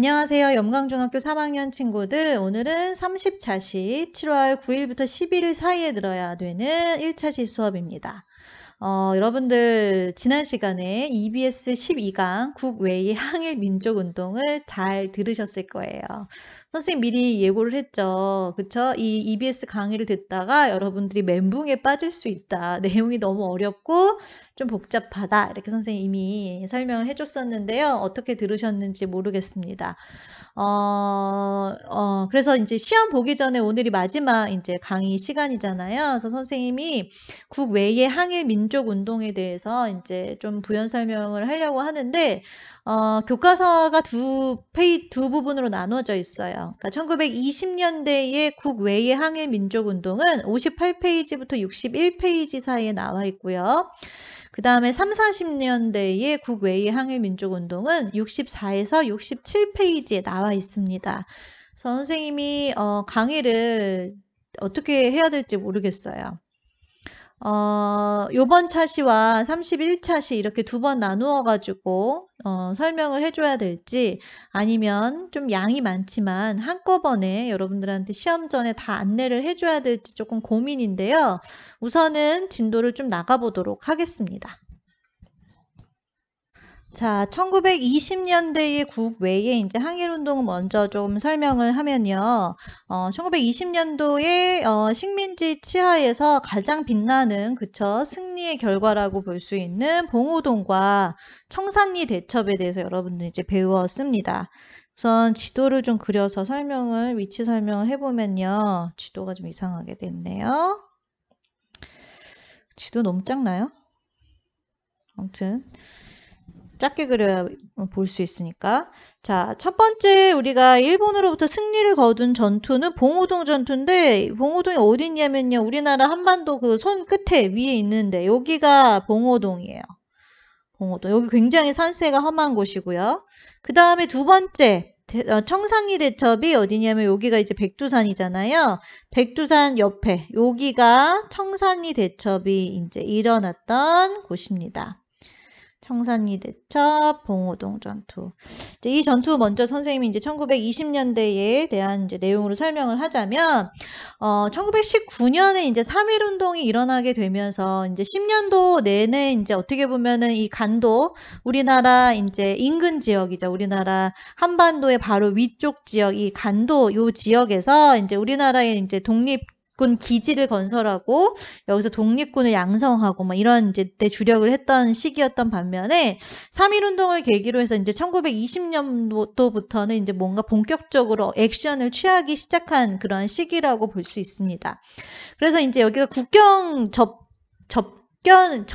안녕하세요. 염강중학교 3학년 친구들. 오늘은 30차시 7월 9일부터 11일 사이에 들어야 되는 1차시 수업입니다. 여러분들 지난 시간에 EBS 12강 국외의 항일 민족운동을 잘 들으셨을 거예요. 선생님 미리 예고를 했죠. 그쵸? 이 EBS 강의를 듣다가 여러분들이 멘붕에 빠질 수 있다. 내용이 너무 어렵고 좀 복잡하다. 이렇게 선생님이 이미 설명을 해줬었는데요. 어떻게 들으셨는지 모르겠습니다. 그래서 이제 시험 보기 전에 오늘이 마지막 이제 강의 시간이잖아요. 그래서 선생님이 국외의 항일 민족 운동에 대해서 이제 좀 부연 설명을 하려고 하는데, 교과서가 두 부분으로 나눠져 있어요. 그러니까 1920년대의 국외의 항일 민족 운동은 58페이지부터 61페이지 사이에 나와 있고요. 그 다음에 3, 40년대의 국외의 항일민족운동은 64에서 67페이지에 나와 있습니다. 선생님이 강의를 어떻게 해야 될지 모르겠어요. 요번 차시와 31차시 이렇게 두 번 나누어 가지고 설명을 해줘야 될지, 아니면 좀 양이 많지만 한꺼번에 여러분들한테 시험 전에 다 안내를 해줘야 될지 조금 고민인데요. 우선은 진도를 좀 나가보도록 하겠습니다. 자, 1920년대의 국외에 이제 항일운동을 먼저 좀 설명을 하면요. 1920년도에 식민지 치하에서 가장 빛나는, 그쵸, 승리의 결과라고 볼 수 있는 봉오동과 청산리 대첩에 대해서 여러분들 이제 배웠습니다. 우선 지도를 좀 그려서 위치 설명을 해보면요. 지도가 좀 이상하게 됐네요. 지도 너무 작나요? 아무튼 작게 그려야 볼 수 있으니까. 자, 첫 번째 우리가 일본으로부터 승리를 거둔 전투는 봉오동 전투인데, 봉오동이 어디 있냐면요, 우리나라 한반도 그 손 끝에 위에 있는데 여기가 봉오동이에요. 봉오동. 여기 굉장히 산세가 험한 곳이고요. 그 다음에 두 번째 청산리 대첩이 어디냐면 여기가 이제 백두산이잖아요. 백두산 옆에 여기가 청산리 대첩이 이제 일어났던 곳입니다. 청산리 대첩, 봉오동 전투. 이제 이 전투 먼저 선생님이 이제 1920년대에 대한 이제 내용으로 설명을 하자면, 1919년에 이제 3.1운동이 일어나게 되면서 이제 10년도 내내 이제 어떻게 보면은 이 간도, 우리나라 이제 인근 지역이죠. 우리나라 한반도의 바로 위쪽 지역, 이 간도 요 지역에서 이제 우리나라의 이제 독립군 기지를 건설하고 여기서 독립군을 양성하고 뭐 이런 이제 때 주력을 했던 시기였던 반면에 3.1운동을 계기로 해서 이제 1920년도부터는 이제 뭔가 본격적으로 액션을 취하기 시작한 그런 시기라고 볼 수 있습니다. 그래서 이제 여기가 국경 접경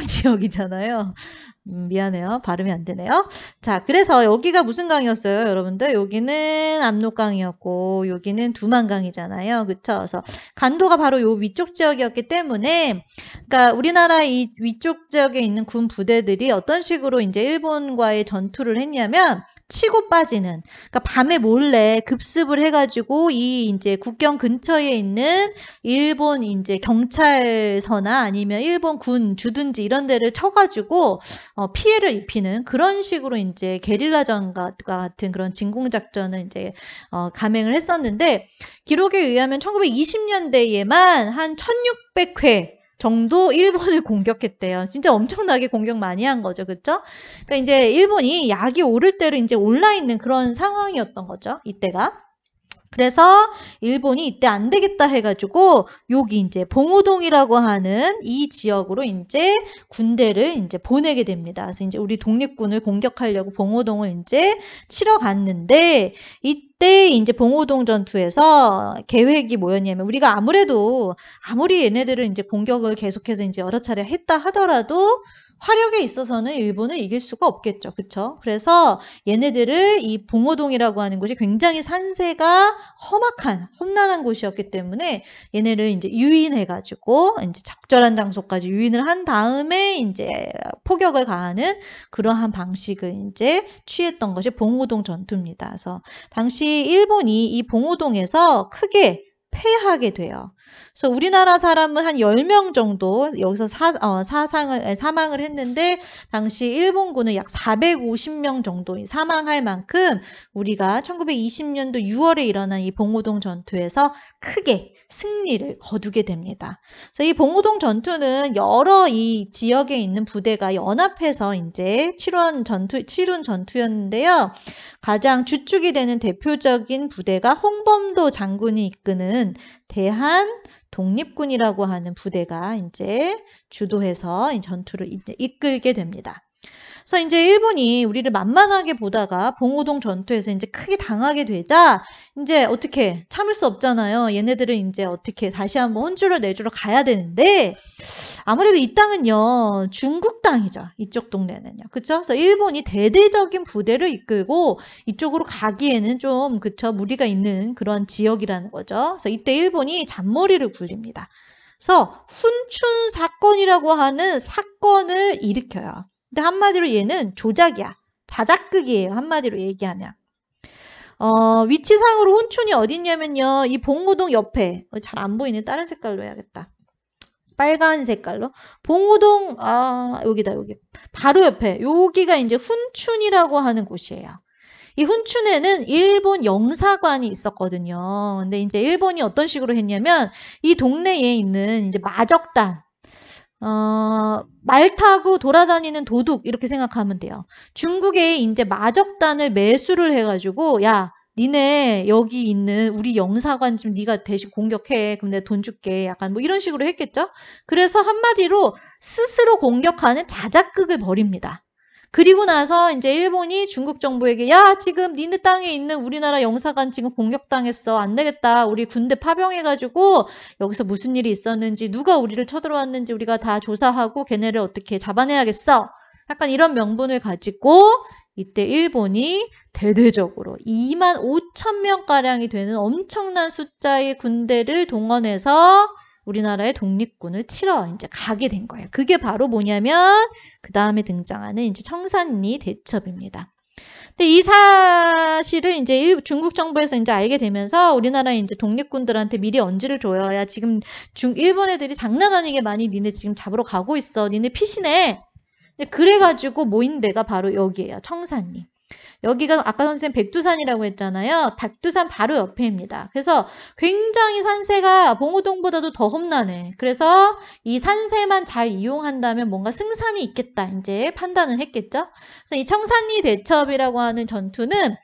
지역이잖아요. 미안해요. 발음이 안 되네요. 자, 그래서 여기가 무슨 강이었어요, 여러분들? 여기는 압록강이었고, 여기는 두만강이잖아요. 그쵸? 그래서 간도가 바로 요 위쪽 지역이었기 때문에, 그러니까 우리나라 이 위쪽 지역에 있는 군 부대들이 어떤 식으로 이제 일본과의 전투를 했냐면, 치고 빠지는, 그러니까 밤에 몰래 급습을 해가지고 이 이제 국경 근처에 있는 일본 이제 경찰서나 아니면 일본 군 주둔지 이런 데를 쳐가지고 피해를 입히는 그런 식으로 이제 게릴라전과 같은 그런 진공작전을 이제 감행을 했었는데, 기록에 의하면 1920년대에만 한 1600회 정도 일본을 공격했대요. 진짜 엄청나게 공격 많이 한 거죠. 그쵸? 그러니까 이제 일본이 약이 오를 대로 이제 올라 있는 그런 상황이었던 거죠. 이때가. 그래서 일본이 이때 안 되겠다 해가지고 여기 이제 봉오동이라고 하는 이 지역으로 이제 군대를 이제 보내게 됩니다. 그래서 이제 우리 독립군을 공격하려고 봉오동을 이제 치러 갔는데, 이때 이제 봉오동 전투에서 계획이 뭐였냐면, 우리가 아무리 얘네들을 이제 공격을 계속해서 이제 여러 차례 했다 하더라도 화력에 있어서는 일본을 이길 수가 없겠죠. 그쵸? 그래서 얘네들을 이 봉오동이라고 하는 곳이 굉장히 산세가 험난한 곳이었기 때문에 얘네를 이제 유인해가지고 이제 적절한 장소까지 유인을 한 다음에 이제 포격을 가하는 그러한 방식을 이제 취했던 것이 봉오동 전투입니다. 그래서 당시 일본이 이 봉오동에서 크게 패하게 돼요. 그래서 우리나라 사람은 한 10명 정도 여기서 사망을 했는데 당시 일본군은 약 450명 정도 사망할 만큼 우리가 1920년도 6월에 일어난 이 봉오동 전투에서 크게 승리를 거두게 됩니다. 그래서 이 봉오동 전투는 여러 이 지역에 있는 부대가 연합해서 이제 치룬 전투였는데요. 가장 주축이 되는 대표적인 부대가 홍범도 장군이 이끄는 대한 독립군이라고 하는 부대가 이제 주도해서 이 전투를 이제 이끌게 됩니다. 그래서 이제 일본이 우리를 만만하게 보다가 봉오동 전투에서 이제 크게 당하게 되자 이제 어떻게 참을 수 없잖아요. 얘네들은 이제 어떻게 다시 한번 혼쭐을 내주러 가야 되는데 아무래도 이 땅은요 중국 땅이죠. 이쪽 동네는요. 그쵸? 그래서 일본이 대대적인 부대를 이끌고 이쪽으로 가기에는 좀 그쵸 무리가 있는 그런 지역이라는 거죠. 그래서 이때 일본이 잔머리를 굴립니다. 그래서 훈춘 사건이라고 하는 사건을 일으켜요. 근데 한마디로 얘는 조작이야. 자작극이에요. 한마디로 얘기하면. 위치상으로 훈춘이 어디 있냐면요. 이 봉오동 옆에 잘 안 보이네. 다른 색깔로 해야겠다. 빨간 색깔로. 봉오동 여기다 여기. 바로 옆에. 여기가 이제 훈춘이라고 하는 곳이에요. 이 훈춘에는 일본 영사관이 있었거든요. 근데 이제 일본이 어떤 식으로 했냐면 이 동네에 있는 이제 마적단 말 타고 돌아다니는 도둑 이렇게 생각하면 돼요. 중국에 이제 마적단을 매수를 해가지고 야 니네 여기 있는 우리 영사관 좀 네가 대신 공격해. 그럼 내가 돈 줄게. 약간 뭐 이런 식으로 했겠죠. 그래서 한마디로 스스로 공격하는 자작극을 벌입니다. 그리고 나서 이제 일본이 중국 정부에게 야 지금 니네 땅에 있는 우리나라 영사관 지금 공격당했어. 안 되겠다. 우리 군대 파병해가지고 여기서 무슨 일이 있었는지 누가 우리를 쳐들어왔는지 우리가 다 조사하고 걔네를 어떻게 잡아내야겠어. 약간 이런 명분을 가지고 이때 일본이 대대적으로 25,000명가량이 되는 엄청난 숫자의 군대를 동원해서 우리나라의 독립군을 치러 이제 가게 된 거예요. 그게 바로 뭐냐면 그 다음에 등장하는 이제 청산리 대첩입니다. 근데 이 사실을 이제 중국 정부에서 이제 알게 되면서 우리나라 이제 독립군들한테 미리 언지를 줘요. 야 지금 일본 애들이 장난 아니게 많이 니네 지금 잡으러 가고 있어. 니네 피신해. 그래가지고 모인 데가 바로 여기예요. 청산리. 여기가 아까 선생님 백두산이라고 했잖아요. 백두산 바로 옆에입니다. 그래서 굉장히 산세가 봉오동보다도 더 험난해. 그래서 이 산세만 잘 이용한다면 뭔가 승산이 있겠다. 이제 판단을 했겠죠. 그래서 이 청산리 대첩이라고 하는 전투는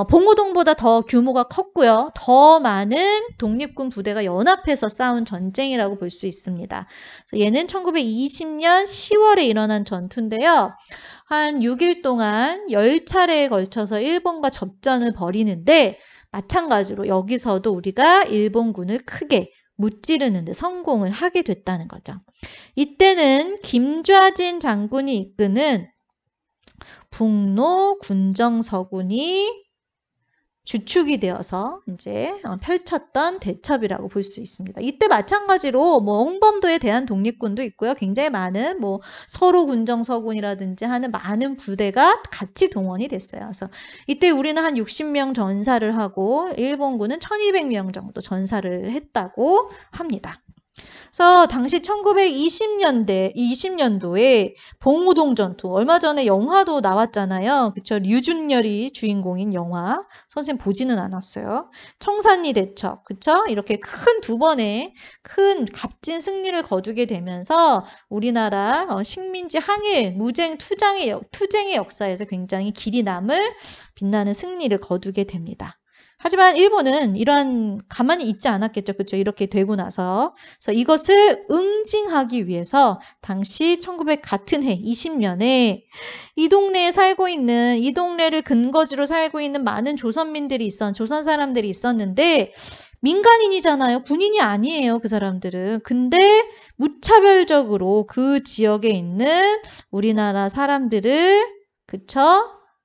봉오동보다 더 규모가 컸고요. 더 많은 독립군 부대가 연합해서 싸운 전쟁이라고 볼 수 있습니다. 그래서 얘는 1920년 10월에 일어난 전투인데요. 한 6일 동안 10차례에 걸쳐서 일본과 접전을 벌이는데 마찬가지로 여기서도 우리가 일본군을 크게 무찌르는 데 성공을 하게 됐다는 거죠. 이때는 김좌진 장군이 이끄는 북로 군정서군이 주축이 되어서 이제 펼쳤던 대첩이라고 볼 수 있습니다. 이때 마찬가지로 뭐 홍범도에 대한 독립군도 있고요. 굉장히 많은 뭐 서로 군정서군이라든지 하는 많은 부대가 같이 동원이 됐어요. 그래서 이때 우리는 한 60명 전사를 하고 일본군은 1200명 정도 전사를 했다고 합니다. 그래서 당시 1920년도에 봉오동 전투 얼마 전에 영화도 나왔잖아요. 그쵸? 류준열이 주인공인 영화. 선생님 보지는 않았어요. 청산리 대첩. 그쵸? 이렇게 큰 두 번의 큰 값진 승리를 거두게 되면서 우리나라 식민지 항일, 무쟁, 투쟁의 역사에서 굉장히 길이 남을 빛나는 승리를 거두게 됩니다. 하지만 일본은 이러한 가만히 있지 않았겠죠. 그렇죠? 이렇게 되고 나서. 그래서 이것을 응징하기 위해서 당시 1900 같은 해 20년에 이 동네에 살고 있는 이 동네를 근거지로 살고 있는 많은 조선 사람들이 있었는데 민간인이잖아요. 군인이 아니에요. 그 사람들은. 근데 무차별적으로 그 지역에 있는 우리나라 사람들을 그쵸?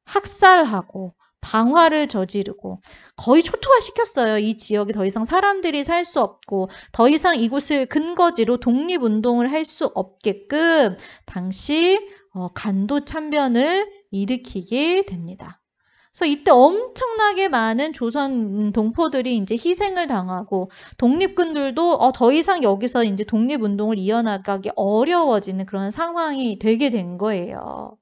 학살하고 방화를 저지르고 거의 초토화시켰어요. 이 지역에 더 이상 사람들이 살 수 없고 더 이상 이곳을 근거지로 독립운동을 할 수 없게끔 당시 간도 참변을 일으키게 됩니다. 그래서 이때 엄청나게 많은 조선 동포들이 이제 희생을 당하고 독립군들도 더 이상 여기서 이제 독립운동을 이어나가기 어려워지는 그런 상황이 되게 된 거예요.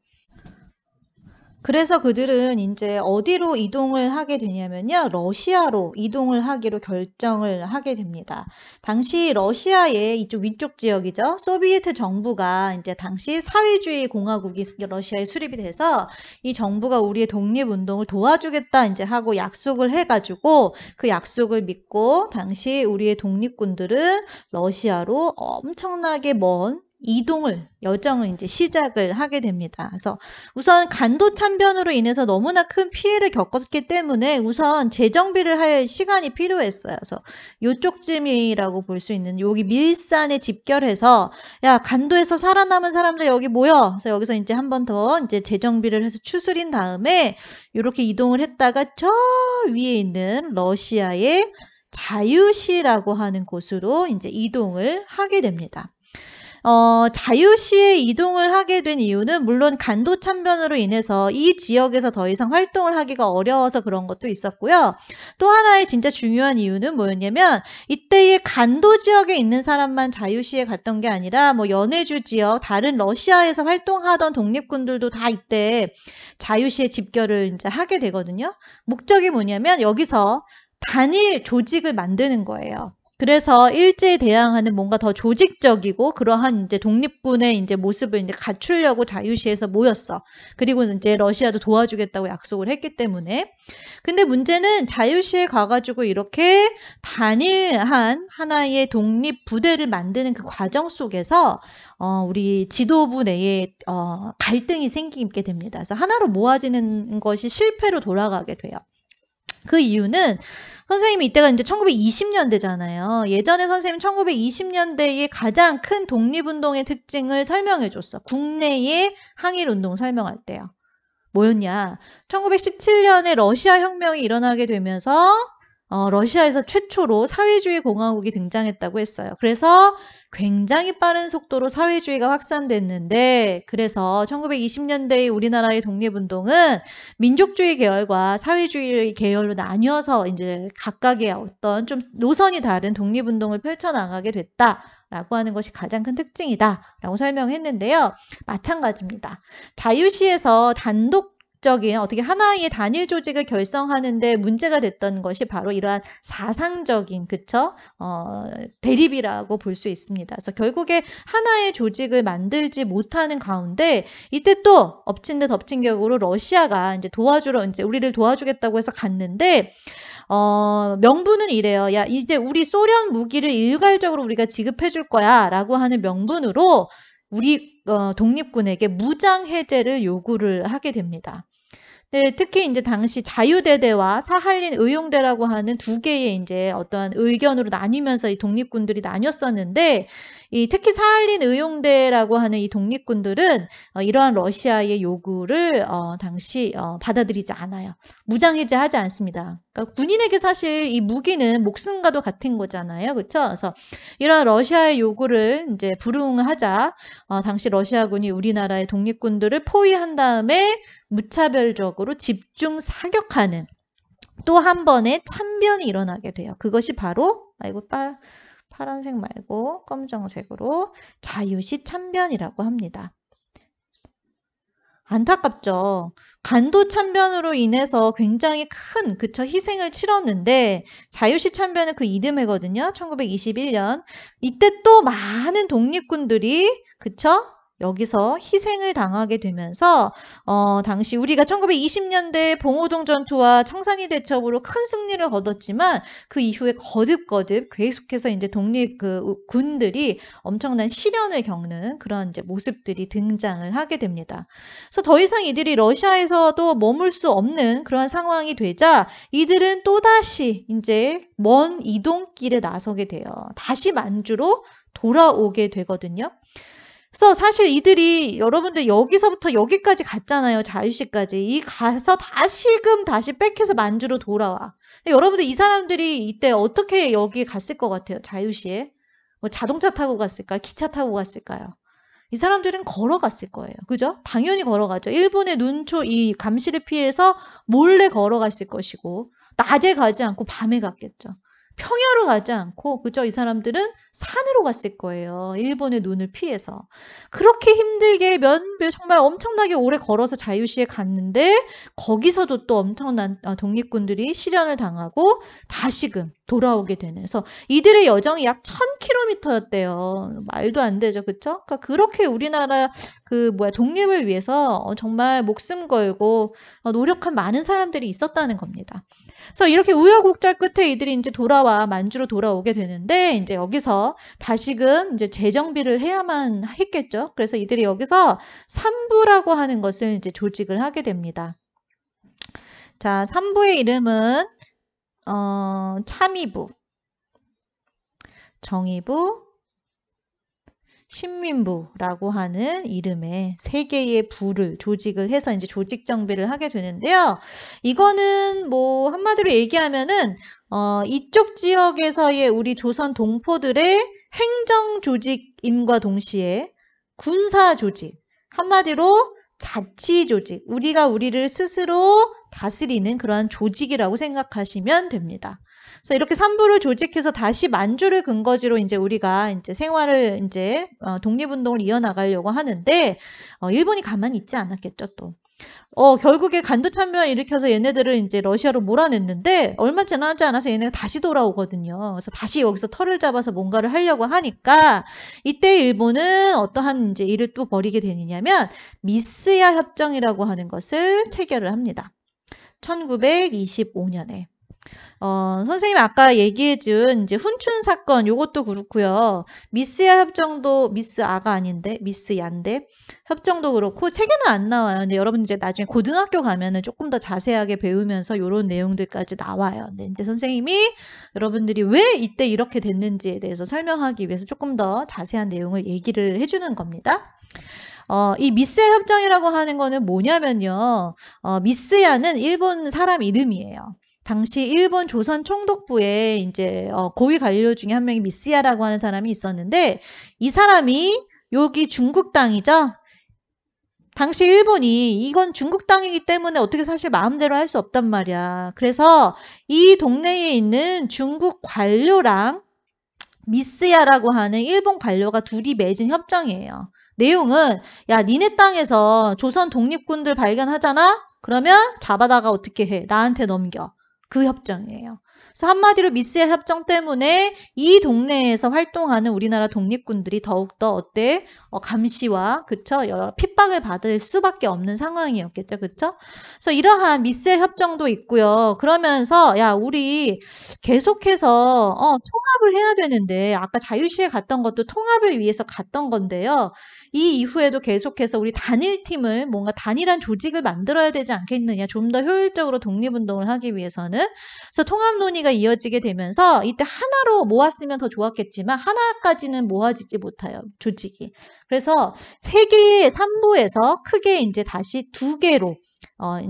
그래서 그들은 이제 어디로 이동을 하게 되냐면요. 러시아로 이동을 하기로 결정을 하게 됩니다. 당시 러시아의 이쪽 위쪽 지역이죠. 소비에트 정부가 이제 당시 사회주의 공화국이 러시아에 수립이 돼서 이 정부가 우리의 독립운동을 도와주겠다 이제 하고 약속을 해가지고 그 약속을 믿고 당시 우리의 독립군들은 러시아로 엄청나게 먼 여정을 이제 시작을 하게 됩니다. 그래서 우선 간도 참변으로 인해서 너무나 큰 피해를 겪었기 때문에 우선 재정비를 할 시간이 필요했어요. 그래서 요쪽쯤이라고 볼 수 있는 여기 밀산에 집결해서 야, 간도에서 살아남은 사람들 여기 모여. 그래서 여기서 이제 한 번 더 이제 재정비를 해서 추스린 다음에 이렇게 이동을 했다가 저 위에 있는 러시아의 자유시라고 하는 곳으로 이제 이동을 하게 됩니다. 자유시에 이동을 하게 된 이유는 물론 간도 참변으로 인해서 이 지역에서 더 이상 활동을 하기가 어려워서 그런 것도 있었고요. 또 하나의 진짜 중요한 이유는 뭐였냐면 이때의 간도 지역에 있는 사람만 자유시에 갔던 게 아니라 뭐 연해주 지역, 다른 러시아에서 활동하던 독립군들도 다 이때 자유시에 집결을 이제 하게 되거든요. 목적이 뭐냐면 여기서 단일 조직을 만드는 거예요. 그래서 일제에 대항하는 뭔가 더 조직적이고 그러한 이제 독립군의 이제 모습을 이제 갖추려고 자유시에서 모였어. 그리고 이제 러시아도 도와주겠다고 약속을 했기 때문에. 근데 문제는 자유시에 가가지고 이렇게 단일한 하나의 독립 부대를 만드는 그 과정 속에서 우리 지도부 내에 갈등이 생기게 됩니다. 그래서 하나로 모아지는 것이 실패로 돌아가게 돼요. 그 이유는 선생님이 이때가 이제 1920년대잖아요. 예전에 선생님 1920년대의 가장 큰 독립운동의 특징을 설명해 줬어. 국내의 항일운동 설명할 때요. 뭐였냐? 1917년에 러시아 혁명이 일어나게 되면서 러시아에서 최초로 사회주의 공화국이 등장했다고 했어요. 그래서 굉장히 빠른 속도로 사회주의가 확산됐는데 그래서 1920년대의 우리나라의 독립운동은 민족주의 계열과 사회주의 계열로 나뉘어서 이제 각각의 어떤 좀 노선이 다른 독립운동을 펼쳐나가게 됐다라고 하는 것이 가장 큰 특징이다라고 설명했는데요. 마찬가지입니다. 자유시에서 적인 어떻게 하나의 단일 조직을 결성하는데 문제가 됐던 것이 바로 이러한 사상적인 그쵸? 대립이라고 볼 수 있습니다. 그래서 결국에 하나의 조직을 만들지 못하는 가운데 이때 또 엎친 데 덮친 격으로 러시아가 이제 이제 우리를 도와주겠다고 해서 갔는데 명분은 이래요. 야, 이제 우리 소련 무기를 일괄적으로 우리가 지급해 줄 거야 라고 하는 명분으로 우리 독립군에게 무장 해제를 요구를 하게 됩니다. 네, 특히 이제 당시 자유대대와 사할린 의용대라고 하는 두 개의 이제 어떠한 의견으로 나뉘면서 이 독립군들이 나뉘었었는데 특히 사할린 의용대라고 하는 이 독립군들은 이러한 러시아의 요구를 당시 받아들이지 않아요. 무장해제하지 않습니다. 그러니까 군인에게 사실 이 무기는 목숨과도 같은 거잖아요. 그렇죠? 그래서 이러한 러시아의 요구를 이제 불응하자 당시 러시아군이 우리나라의 독립군들을 포위한 다음에 무차별적으로 집중 사격하는 또 한 번의 참변이 일어나게 돼요. 그것이 바로 파란색 말고 검정색으로 자유시 참변이라고 합니다. 안타깝죠. 간도 참변으로 인해서 굉장히 큰 희생을 치렀는데 자유시 참변은 그 이듬해거든요. 1921년. 이때 또 많은 독립군들이 여기서 희생을 당하게 되면서 당시 우리가 1920년대 봉오동 전투와 청산리 대첩으로 큰 승리를 거뒀지만 그 이후에 거듭 계속해서 이제 독립 군들이 엄청난 시련을 겪는 그런 이제 모습들이 등장을 하게 됩니다. 그래서 더 이상 이들이 러시아에서도 머물 수 없는 그런 상황이 되자 이들은 또다시 이제 먼 이동길에 나서게 돼요. 다시 만주로 돌아오게 되거든요. 그래서 사실 이들이 여러분들 여기서부터 여기까지 갔잖아요. 자유시까지. 이 가서 다시금 다시 백해서 만주로 돌아와. 여러분들 이 사람들이 이때 어떻게 여기 갔을 것 같아요? 자유시에. 뭐 자동차 타고 갔을까요? 기차 타고 갔을까요? 이 사람들은 걸어갔을 거예요. 그죠? 당연히 걸어가죠. 일본의 눈초 이 감시를 피해서 몰래 걸어갔을 것이고 낮에 가지 않고 밤에 갔겠죠. 평야로 가지 않고 그죠? 이 사람들은 산으로 갔을 거예요. 일본의 눈을 피해서. 그렇게 힘들게 정말 엄청나게 오래 걸어서 자유시에 갔는데 거기서도 또 엄청난 독립군들이 실현을 당하고 다시금 돌아오게 되는. 그래서 이들의 여정이 약 1000km였대요. 말도 안 되죠. 그쵸? 그러니까 그렇게 우리나라 독립을 위해서 정말 목숨 걸고 노력한 많은 사람들이 있었다는 겁니다. 그래서 이렇게 우여곡절 끝에 이들이 이제 만주로 돌아오게 되는데, 이제 여기서 다시금 이제 재정비를 해야만 했겠죠. 그래서 이들이 여기서 삼부라고 하는 것을 이제 조직을 하게 됩니다. 자, 삼부의 이름은, 참의부, 정의부, 신민부라고 하는 이름의 3개의 부를 조직을 해서 이제 조직 정비를 하게 되는데요. 이거는 뭐 한마디로 얘기하면은 이쪽 지역에서의 우리 조선 동포들의 행정 조직임과 동시에 군사 조직, 한마디로 자치 조직, 우리가 우리를 스스로 다스리는 그러한 조직이라고 생각하시면 됩니다. 그래서 이렇게 삼부를 조직해서 다시 만주를 근거지로 이제 우리가 이제 생활을 이제 독립운동을 이어나가려고 하는데 일본이 가만히 있지 않았겠죠 또. 결국에 간도참변을 일으켜서 얘네들을 이제 러시아로 몰아냈는데 얼마 지나지 않아서 얘네가 다시 돌아오거든요. 그래서 다시 여기서 털을 잡아서 뭔가를 하려고 하니까 이때 일본은 어떠한 이제 일을 또 벌이게 되느냐면 미스야 협정이라고 하는 것을 체결을 합니다. 1925년에. 선생님이 아까 얘기해준 이제 훈춘 사건 요것도 그렇고요. 미스야 협정도 미스아가 아닌데 미스야인데 협정도 그렇고 책에는 안 나와요. 근데 여러분 이제 나중에 고등학교 가면은 조금 더 자세하게 배우면서 요런 내용들까지 나와요. 근데 이제 선생님이 여러분들이 왜 이때 이렇게 됐는지에 대해서 설명하기 위해서 조금 더 자세한 내용을 얘기를 해주는 겁니다. 이 미스야 협정이라고 하는 거는 뭐냐면요. 미스야는 일본 사람 이름이에요. 당시 일본 조선 총독부에 이제 고위 관료 중에 한 명이 미스야라고 하는 사람이 있었는데 이 사람이 여기 중국 땅이죠. 당시 일본이 이건 중국 땅이기 때문에 어떻게 사실 마음대로 할 수 없단 말이야. 그래서 이 동네에 있는 중국 관료랑 미스야라고 하는 일본 관료가 둘이 맺은 협정이에요. 내용은 야 니네 땅에서 조선 독립군들 발견하잖아? 그러면 잡아다가 어떻게 해? 나한테 넘겨. 그 협정이에요. 그래서 한마디로 미스야 협정 때문에 이 동네에서 활동하는 우리나라 독립군들이 더욱더 감시와 그쵸? 핍박을 받을 수밖에 없는 상황이었겠죠. 그쵸? 그래서 이러한 미스야 협정도 있고요. 그러면서 야 우리 계속해서 통합을 해야 되는데 아까 자유시에 갔던 것도 통합을 위해서 갔던 건데요. 이 이후에도 계속해서 우리 단일팀을 뭔가 단일한 조직을 만들어야 되지 않겠느냐. 좀 더 효율적으로 독립운동을 하기 위해서는. 그래서 통합 논의가 이어지게 되면서 이때 하나로 모았으면 더 좋았겠지만 하나까지는 모아지지 못해요. 조직이. 그래서 3개의 3부에서 크게 이제 다시 2개로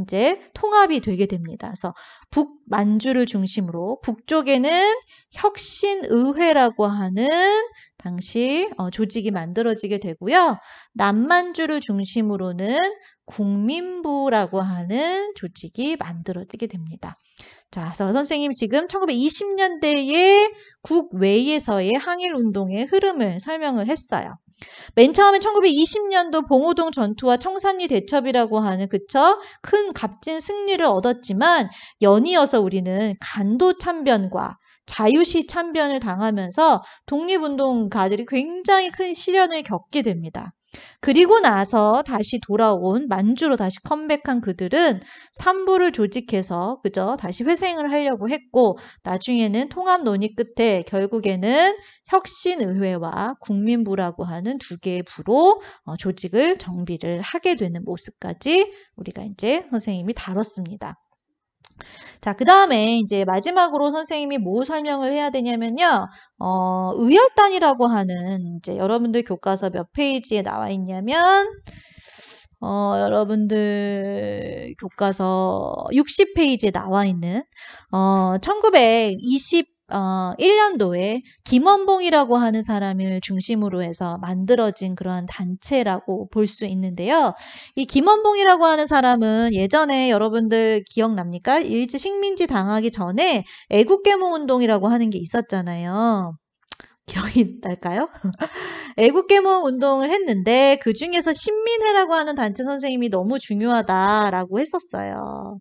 이제 통합이 되게 됩니다. 그래서 북만주를 중심으로 북쪽에는 혁신의회라고 하는 당시 조직이 만들어지게 되고요. 남만주를 중심으로는 국민부라고 하는 조직이 만들어지게 됩니다. 자, 그래서 선생님이 지금 1920년대의 국외에서의 항일운동의 흐름을 설명을 했어요. 맨 처음에 1920년도 봉오동 전투와 청산리 대첩이라고 하는 그쵸? 큰 값진 승리를 얻었지만 연이어서 우리는 간도 참변과 자유시 참변을 당하면서 독립운동가들이 굉장히 큰 시련을 겪게 됩니다. 그리고 나서 다시 돌아온 만주로 다시 컴백한 그들은 삼부를 조직해서 그죠? 다시 회생을 하려고 했고 나중에는 통합 논의 끝에 결국에는 혁신의회와 국민부라고 하는 2개의 부로 조직을 정비를 하게 되는 모습까지 우리가 이제 선생님이 다뤘습니다. 자, 그 다음에 이제 마지막으로 선생님이 뭐 설명을 해야 되냐면요. 의열단이라고 하는 이제 여러분들 교과서 몇 페이지에 나와 있냐면 여러분들 교과서 60페이지에 나와 있는 1920 1991년도에 김원봉이라고 하는 사람을 중심으로 해서 만들어진 그러한 단체라고 볼 수 있는데요. 이 김원봉이라고 하는 사람은 예전에 여러분들 기억납니까? 일제 식민지 당하기 전에 애국계몽운동이라고 하는 게 있었잖아요. 기억이 날까요? 애국계몽 운동을 했는데 그 중에서 신민회라고 하는 단체 선생님이 너무 중요하다라고 했었어요.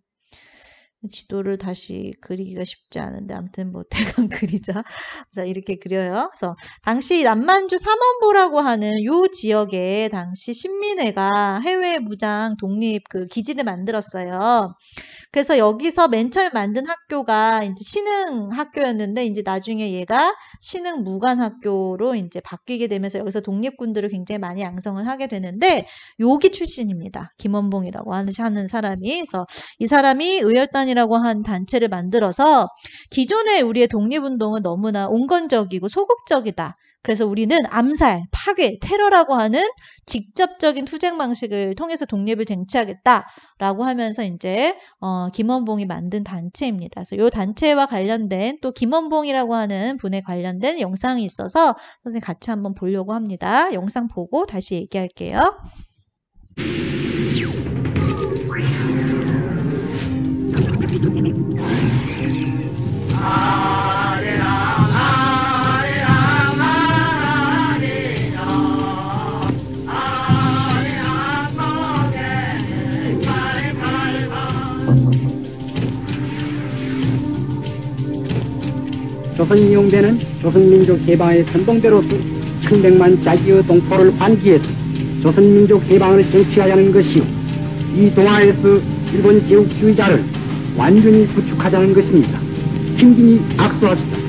지도를 다시 그리기가 쉽지 않은데 아무튼 뭐 대강 그리자. 자, 이렇게 그려요. 그래서 당시 남만주 삼원보라고 하는 요 지역에 당시 신민회가 해외 무장 독립 그 기지를 만들었어요. 그래서 여기서 맨 처음에 만든 학교가 이제 신흥 학교였는데 이제 나중에 얘가 신흥 무관학교로 이제 바뀌게 되면서 여기서 독립군들을 굉장히 많이 양성을 하게 되는데 여기 출신입니다. 김원봉이라고 하는 사람이. 그래서 이 사람이 의열단이라고 한 단체를 만들어서 기존의 우리의 독립운동은 너무나 온건적이고 소극적이다. 그래서 우리는 암살, 파괴, 테러라고 하는 직접적인 투쟁 방식을 통해서 독립을 쟁취하겠다라고 하면서 이제 김원봉이 만든 단체입니다. 그래서 이 단체와 관련된 또 김원봉이라고 하는 분에 관련된 영상이 있어서 선생님 같이 한번 보려고 합니다. 영상 보고 다시 얘기할게요. 조선 이용대는 조선민족 해방의 선봉대로서 천백만 자기의 동포를 반기해서 조선민족 해방을 쟁취하자는 것이요, 이 동아에서 일본 제국주의자를 완전히 구축하자는 것입니다. 힘진히 악수하시다.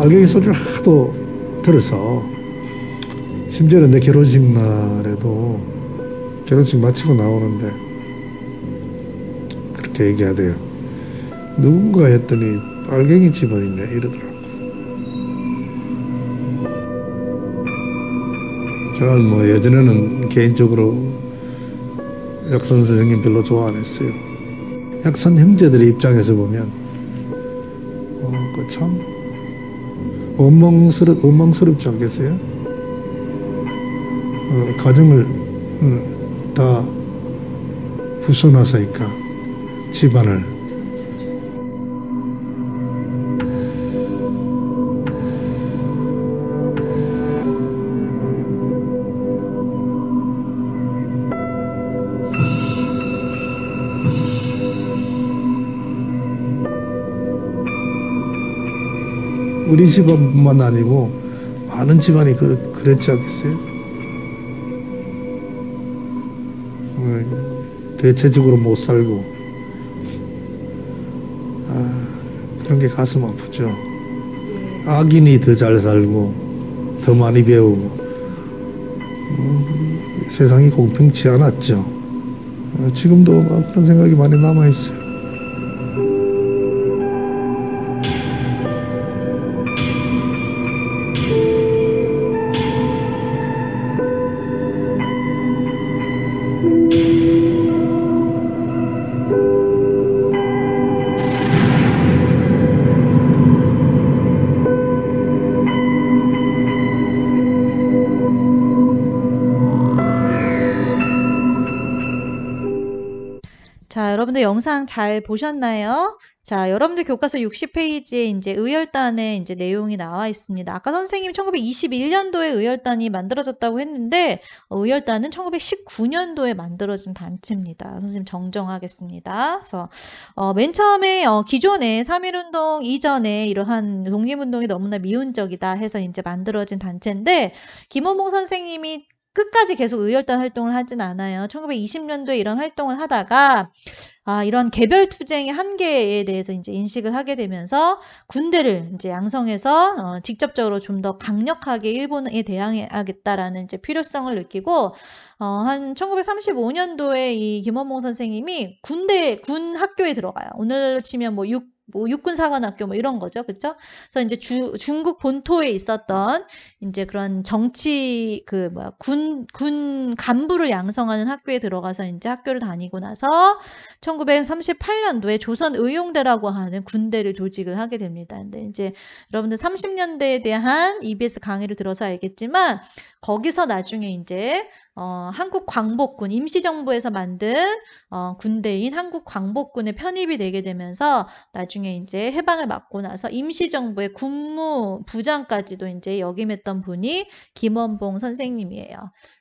빨갱이 소리를 하도 들어서 심지어는 내 결혼식 날에도 결혼식 마치고 나오는데 그렇게 얘기하대요. 누군가 했더니 빨갱이 집안이네 이러더라고. 저는 뭐 예전에는 개인적으로 약선 선생님 별로 좋아 안 했어요. 약선 형제들의 입장에서 보면 그 참 원망스럽지 않겠어요? 가정을 다 부숴놨으니까 집안을. 우리 집안뿐만 아니고 많은 집안이 그랬지 않겠어요? 대체적으로 못 살고 그런 게 가슴 아프죠. 악인이 더 잘 살고 더 많이 배우고 세상이 공평치 않았죠. 지금도 그런 생각이 많이 남아있어요. 자, 여러분들 영상 잘 보셨나요? 자, 여러분들 교과서 60페이지에 이제 의열단의 이제 내용이 나와 있습니다. 아까 선생님이 1921년도에 의열단이 만들어졌다고 했는데, 의열단은 1919년도에 만들어진 단체입니다. 선생님 정정하겠습니다. 그래서, 맨 처음에, 기존에 3.1운동 이전에 이러한 독립운동이 너무나 미온적이다 해서 이제 만들어진 단체인데, 김원봉 선생님이 끝까지 계속 의열단 활동을 하진 않아요. 1920년도에 이런 활동을 하다가 이런 개별 투쟁의 한계에 대해서 이제 인식을 하게 되면서 군대를 이제 양성해서 직접적으로 좀 더 강력하게 일본에 대항해야겠다라는 이제 필요성을 느끼고 한 1935년도에 이 김원봉 선생님이 군 학교에 들어가요. 오늘로 치면 뭐 육군사관학교 뭐 이런 거죠. 그렇죠? 그래서 이제 중국 본토에 있었던 이제 그런 정치 군 간부를 양성하는 학교에 들어가서 이제 학교를 다니고 나서 1938년도에 조선의용대라고 하는 군대를 조직을 하게 됩니다. 근데 이제 여러분들 30년대에 대한 EBS 강의를 들어서 알겠지만 거기서 나중에 이제 한국광복군 임시정부에서 만든 군대인 한국광복군에 편입이 되게 되면서 나중에 이제 해방을 맞고 나서 임시정부의 군무부장까지도 이제 역임했던 분이 김원봉 선생님이에요.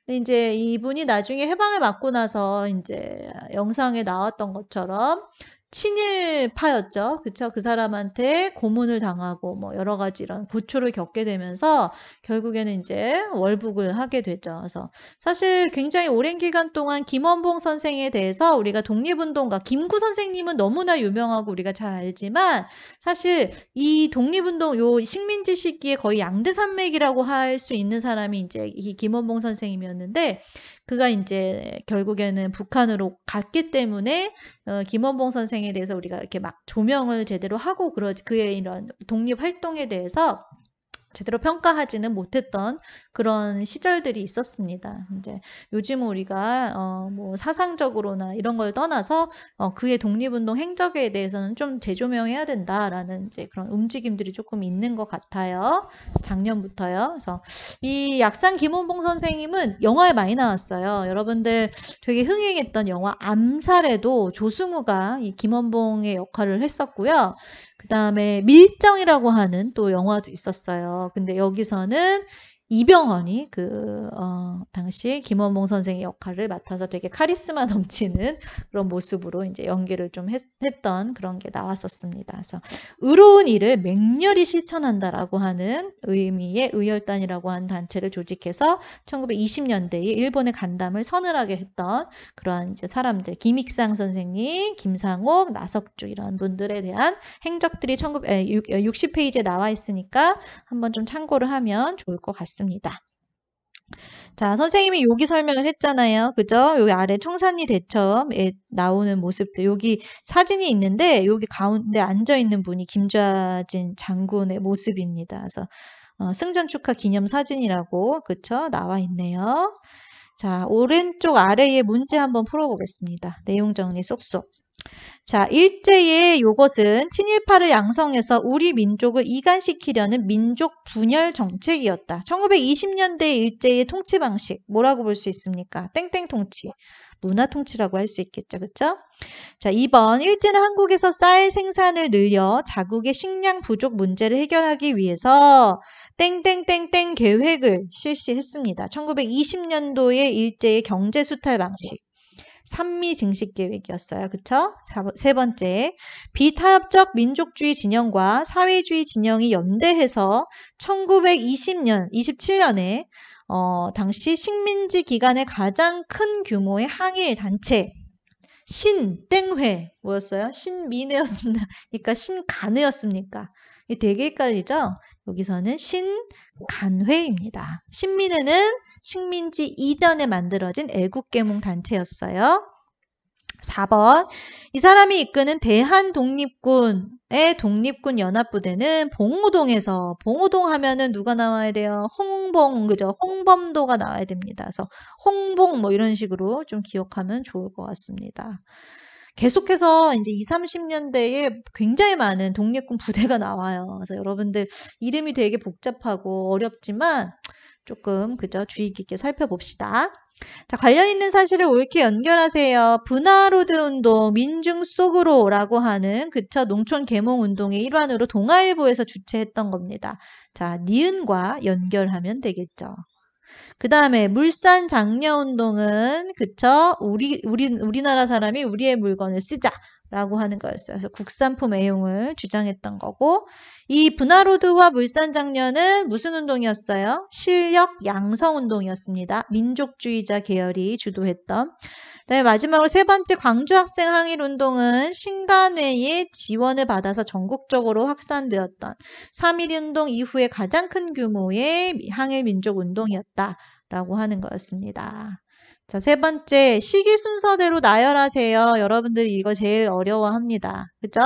근데 이제 이분이 나중에 해방을 맞고 나서 이제 영상에 나왔던 것처럼 친일파였죠. 그쵸? 그 사람한테 고문을 당하고 뭐 여러 가지 이런 고초를 겪게 되면서 결국에는 이제 월북을 하게 되죠. 그래서 사실 굉장히 오랜 기간 동안 김원봉 선생에 대해서 우리가 독립운동가 김구 선생님은 너무나 유명하고 우리가 잘 알지만 사실 이 독립운동 요 식민지 시기에 거의 양대 산맥이라고 할 수 있는 사람이 이제 이 김원봉 선생님이었는데 그가 이제 결국에는 북한으로 갔기 때문에 김원봉 선생에 대해서 우리가 이렇게 막 조명을 제대로 하고 그의 이런 독립 활동에 대해서 제대로 평가하지는 못했던 그런 시절들이 있었습니다. 이제 요즘 우리가 뭐 사상적으로나 이런 걸 떠나서 그의 독립운동 행적에 대해서는 좀 재조명해야 된다라는 이제 그런 움직임들이 조금 있는 것 같아요. 작년부터요. 그래서 이 약산 김원봉 선생님은 영화에 많이 나왔어요. 여러분들 되게 흥행했던 영화 암살에도 조승우가 이 김원봉의 역할을 했었고요. 그 다음에 밀정이라고 하는 또 영화도 있었어요. 근데 여기서는 이병헌이 당시 김원봉 선생의 역할을 맡아서 되게 카리스마 넘치는 그런 모습으로 이제 연기를 좀 했던 그런 게 나왔었습니다. 그래서 의로운 일을 맹렬히 실천한다라고 하는 의미의 의열단이라고 하는 단체를 조직해서 1920년대에 일본의 간담을 서늘하게 했던 그러한 이제 사람들, 김익상 선생님, 김상옥, 나석주 이런 분들에 대한 행적들이 60페이지에 나와 있으니까 한번 좀 참고를 하면 좋을 것 같습니다. 자, 선생님이 여기 설명을 했잖아요. 그죠? 여기 아래 청산리 대첩에 나오는 모습들. 여기 사진이 있는데 여기 가운데 앉아있는 분이 김좌진 장군의 모습입니다. 그래서 승전 축하 기념 사진이라고 그쵸? 나와 있네요. 자, 오른쪽 아래에 문제 한번 풀어보겠습니다. 내용 정리 쏙쏙. 자, 일제의 요것은 친일파를 양성해서 우리 민족을 이간시키려는 민족 분열 정책이었다. 1920년대 일제의 통치 방식 뭐라고 볼 수 있습니까? 땡땡 통치. 문화 통치라고 할 수 있겠죠. 그쵸? 자, 2번 일제는 한국에서 쌀 생산을 늘려 자국의 식량 부족 문제를 해결하기 위해서 땡땡땡땡 계획을 실시했습니다. 1920년도에 일제의 경제 수탈 방식. 산미 증식 계획이었어요. 그쵸? 세 번째, 비타협적 민족주의 진영과 사회주의 진영이 연대해서 1920년, 27년에 당시 식민지 기간의 가장 큰 규모의 항일 단체 신땡회 뭐였어요? 신민회였습니다. 그러니까 신간회였습니까? 이게 되게 헷갈리죠? 여기서는 신간회입니다. 신민회는 식민지 이전에 만들어진 애국계몽 단체였어요. 4번 이 사람이 이끄는 대한독립군의 독립군연합부대는 봉오동에서 봉오동 하면은 누가 나와야 돼요? 홍봉 그죠? 홍범도가 나와야 됩니다. 그래서 홍봉 뭐 이런 식으로 좀 기억하면 좋을 것 같습니다. 계속해서 이제 20, 30년대에 굉장히 많은 독립군 부대가 나와요. 그래서 여러분들 이름이 되게 복잡하고 어렵지만 조금 그죠? 주의 깊게 살펴봅시다. 자, 관련 있는 사실을 옳게 연결하세요. 분화로드 운동, 민중 속으로라고 하는 그쵸? 농촌 계몽 운동의 일환으로 동아일보에서 주최했던 겁니다. 자, 니은과 연결하면 되겠죠. 그 다음에 물산 장려 운동은 그쵸? 우리나라 사람이 우리의 물건을 쓰자라고 하는 거였어요. 그래서 국산품 애용을 주장했던 거고 이 분화로드와 물산 장려는 무슨 운동이었어요? 실력 양성 운동이었습니다. 민족주의자 계열이 주도했던. 그다음에 마지막으로 세 번째 광주 학생 항일 운동은 신간회의 지원을 받아서 전국적으로 확산되었던 3.1 운동 이후에 가장 큰 규모의 항일 민족 운동이었다라고 하는 거였습니다. 자, 세 번째 시기 순서대로 나열하세요. 여러분들이 이거 제일 어려워합니다. 그죠?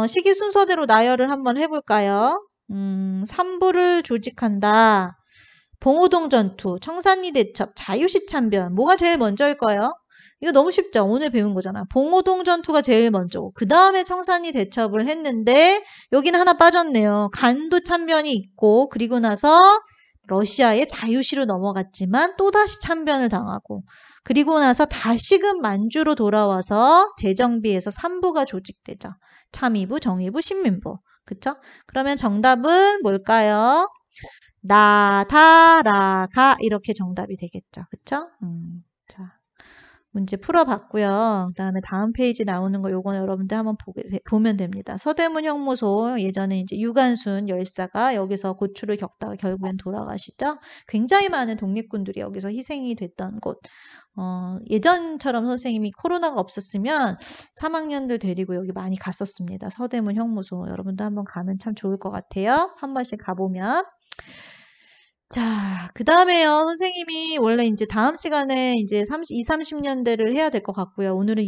시기 순서대로 나열을 한번 해볼까요? 3부를 조직한다. 봉오동 전투, 청산리 대첩, 자유시 참변. 뭐가 제일 먼저일까요? 이거 너무 쉽죠? 오늘 배운 거잖아. 봉오동 전투가 제일 먼저고 그 다음에 청산리 대첩을 했는데 여기는 하나 빠졌네요. 간도 참변이 있고 그리고 나서 러시아의 자유시로 넘어갔지만 또다시 참변을 당하고 그리고 나서 다시금 만주로 돌아와서 재정비해서 3부가 조직되죠. 참의부, 정의부, 신민부. 그쵸? 그러면 정답은 뭘까요? 나, 다, 라, 가 이렇게 정답이 되겠죠. 그쵸? 자, 문제 풀어봤고요. 그 다음에 다음 페이지 나오는 거 요거는 여러분들 한번 보면 됩니다. 서대문 형무소 예전에 이제 유관순 열사가 여기서 고초를 겪다가 결국엔 돌아가시죠. 굉장히 많은 독립군들이 여기서 희생이 됐던 곳. 예전처럼 선생님이 코로나가 없었으면 3학년들 데리고 여기 많이 갔었습니다. 서대문 형무소 여러분도 한번 가면 참 좋을 것 같아요. 한 번씩 가보면. 자, 그 다음에요. 선생님이 원래 이제 다음 시간에 이제 20, 30년대를 해야 될 것 같고요. 오늘은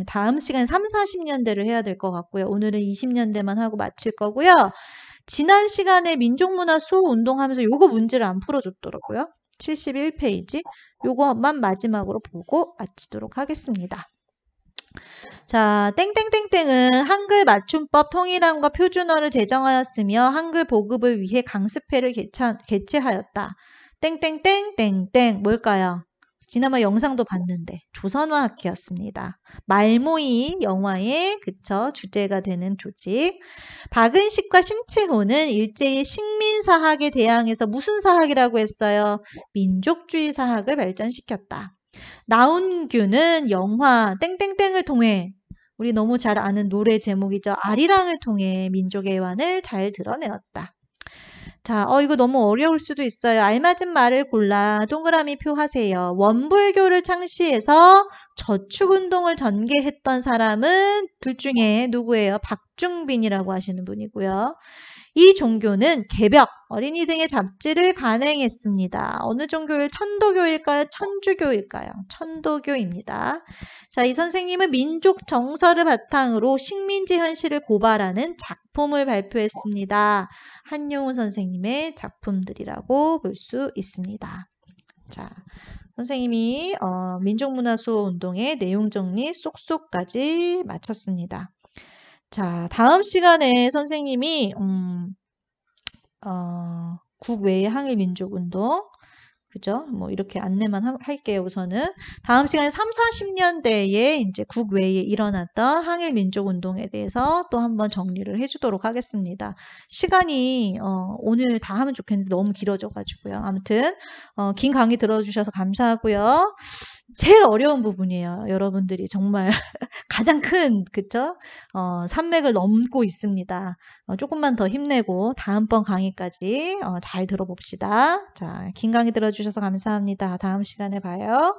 다음 시간에 3, 40년대를 해야 될 것 같고요. 오늘은 20년대만 하고 마칠 거고요. 지난 시간에 민족문화 수호 운동하면서 요거 문제를 안 풀어줬더라고요. 71페이지. 요거만 마지막으로 보고 마치도록 하겠습니다. 자, 땡땡땡땡은 한글 맞춤법 통일함과 표준어를 제정하였으며 한글 보급을 위해 강습회를 개최하였다. 땡땡땡땡땡 뭘까요? 지난번 영상도 봤는데 조선화 학회였습니다. 말모이 영화의 그쵸 주제가 되는 조직. 박은식과 신채호는 일제의 식민사학에 대항해서 무슨 사학이라고 했어요? 민족주의 사학을 발전시켰다. 나훈규는 영화 땡땡땡을 통해 우리 너무 잘 아는 노래 제목이죠. 아리랑을 통해 민족의 애환을 잘 드러내었다. 자, 이거 너무 어려울 수도 있어요. 알맞은 말을 골라 동그라미 표 하세요. 원불교를 창시해서 저축운동을 전개했던 사람은 둘 중에 누구예요? 박중빈이라고 하시는 분이고요. 이 종교는 개벽, 어린이 등의 잡지를 간행했습니다. 어느 종교일 천도교일까요? 천주교일까요? 천도교입니다. 자, 이 선생님은 민족 정서를 바탕으로 식민지 현실을 고발하는 작품을 발표했습니다. 한용운 선생님의 작품들이라고 볼 수 있습니다. 자, 선생님이 민족문화수호 운동의 내용 정리 쏙쏙까지 마쳤습니다. 자, 다음 시간에 선생님이 국외의 항일민족운동, 그죠? 뭐 이렇게 안내만 할게요. 우선은 다음 시간에 3, 40년대에 이제 국외에 일어났던 항일민족운동에 대해서 또 한번 정리를 해주도록 하겠습니다. 시간이 오늘 다 하면 좋겠는데 너무 길어져가지고요. 아무튼 긴 강의 들어주셔서 감사하고요. 제일 어려운 부분이에요. 여러분들이 정말 가장 큰, 그쵸? 산맥을 넘고 있습니다. 조금만 더 힘내고 다음번 강의까지 잘 들어봅시다. 자, 긴 강의 들어주셔서 감사합니다. 다음 시간에 봐요.